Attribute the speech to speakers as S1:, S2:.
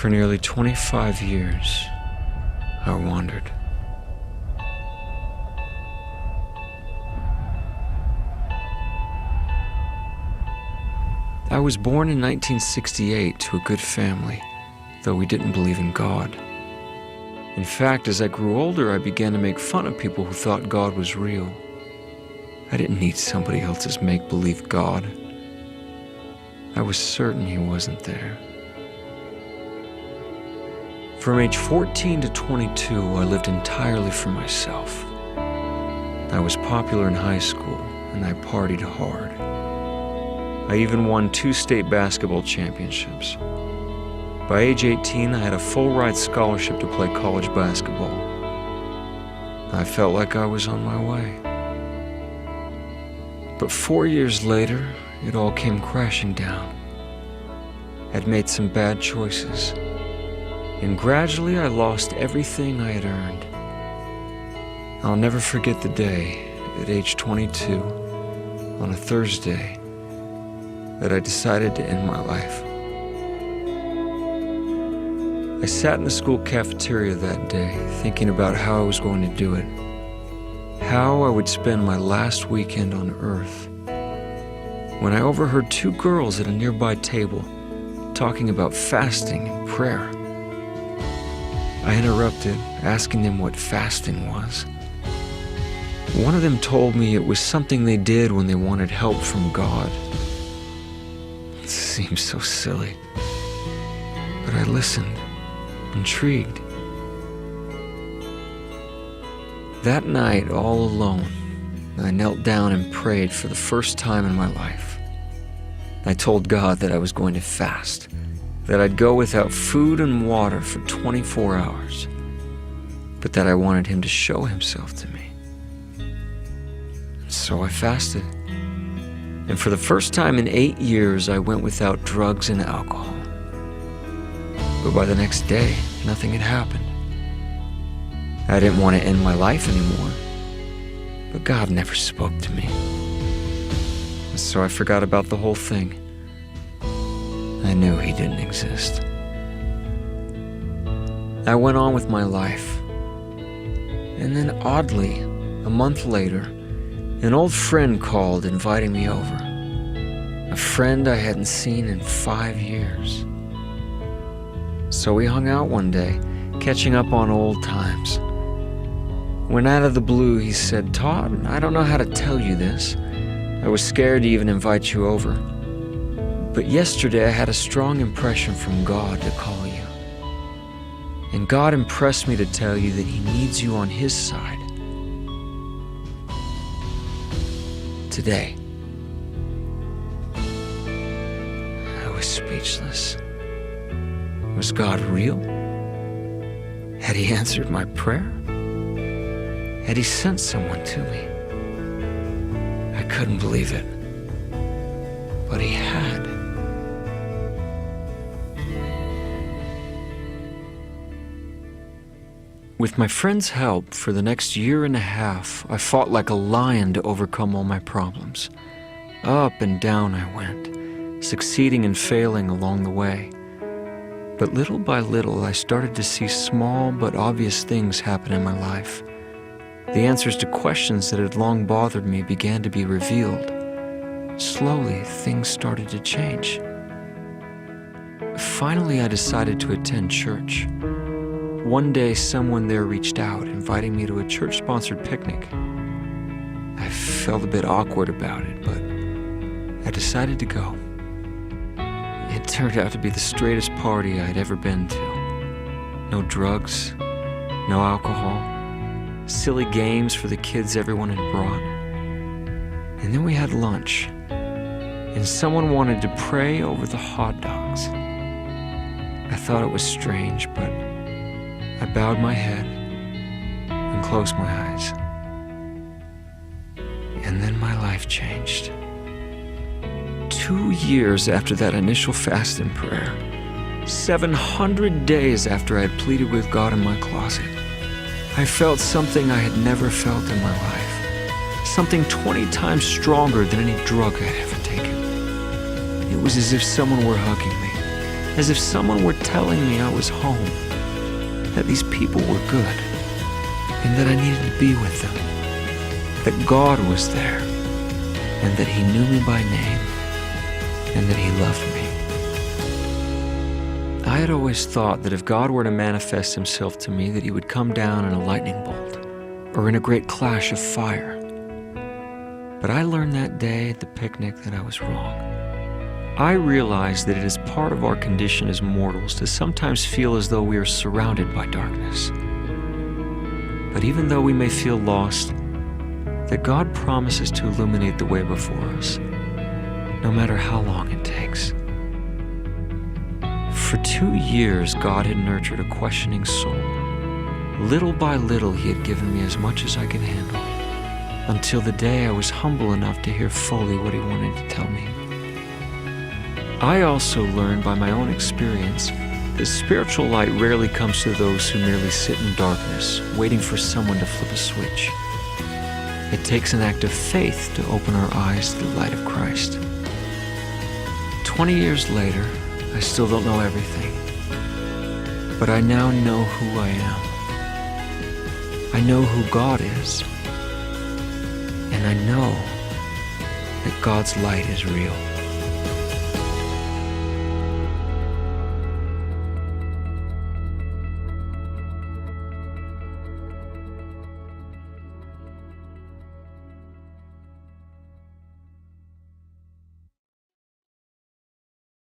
S1: For nearly 25 years, I wandered. I was born in 1968 to a good family, though we didn't believe in God. In fact, as I grew older, I began to make fun of people who thought God was real. I didn't need somebody else's make-believe God. I was certain he wasn't there. From age 14 to 22, I lived entirely for myself. I was popular in high school, and I partied hard. I even won 2 state basketball championships. By age 18, I had a full-ride scholarship to play college basketball. I felt like I was on my way. But 4 years later, it all came crashing down. I'd made some bad choices, and gradually I lost everything I had earned. I'll never forget the day, at age 22, on a Thursday, that I decided to end my life. I sat in the school cafeteria that day, thinking about how I was going to do it, how I would spend my last weekend on Earth, when I overheard 2 girls at a nearby table talking about fasting and prayer. I interrupted, asking them what fasting was. One of them told me it was something they did when they wanted help from God. It seemed so silly, but I listened, intrigued. That night, all alone, I knelt down and prayed for the first time in my life. I told God that I was going to fast, that I'd go without food and water for 24 hours, but that I wanted him to show himself to me. So I fasted. And for the first time in 8 years, I went without drugs and alcohol. But by the next day, nothing had happened. I didn't want to end my life anymore, but God never spoke to me. So I forgot about the whole thing. I knew he didn't exist. I went on with my life. And then oddly, a month later, an old friend called inviting me over. A friend I hadn't seen in 5 years. So we hung out one day, catching up on old times. When out of the blue he said, "Todd, I don't know how to tell you this. I was scared to even invite you over. But yesterday I had a strong impression from God to call you. And God impressed me to tell you that he needs you on his side. Today." I was speechless. Was God real? Had he answered my prayer? Had he sent someone to me? I couldn't believe it, but he had. With my friend's help, for the next year and a half, I fought like a lion to overcome all my problems. Up and down I went, succeeding and failing along the way. But little by little, I started to see small but obvious things happen in my life. The answers to questions that had long bothered me began to be revealed. Slowly, things started to change. Finally, I decided to attend church. One day, someone there reached out, inviting me to a church-sponsored picnic. I felt a bit awkward about it, but I decided to go. It turned out to be the straightest party I'd ever been to. No drugs, no alcohol, silly games for the kids everyone had brought. And then we had lunch, and someone wanted to pray over the hot dogs. I thought it was strange, but I bowed my head and closed my eyes. And then my life changed. 2 years after that initial fast and prayer, 700 days after I had pleaded with God in my closet, I felt something I had never felt in my life. Something 20 times stronger than any drug I'd ever taken. It was as if someone were hugging me, as if someone were telling me I was home, that these people were good, and that I needed to be with them, that God was there, and that He knew me by name, and that He loved me. I had always thought that if God were to manifest Himself to me, that He would come down in a lightning bolt, or in a great clash of fire. But I learned that day at the picnic that I was wrong. I realized that it is part of our condition as mortals to sometimes feel as though we are surrounded by darkness. But even though we may feel lost, that God promises to illuminate the way before us, no matter how long it takes. For 2 years, God had nurtured a questioning soul. Little by little, He had given me as much as I could handle, until the day I was humble enough to hear fully what He wanted to tell me. I also learned by my own experience that spiritual light rarely comes to those who merely sit in darkness, waiting for someone to flip a switch. It takes an act of faith to open our eyes to the light of Christ. 20 years later, I still don't know everything, but I now know who I am. I know who God is, and I know that God's light is real.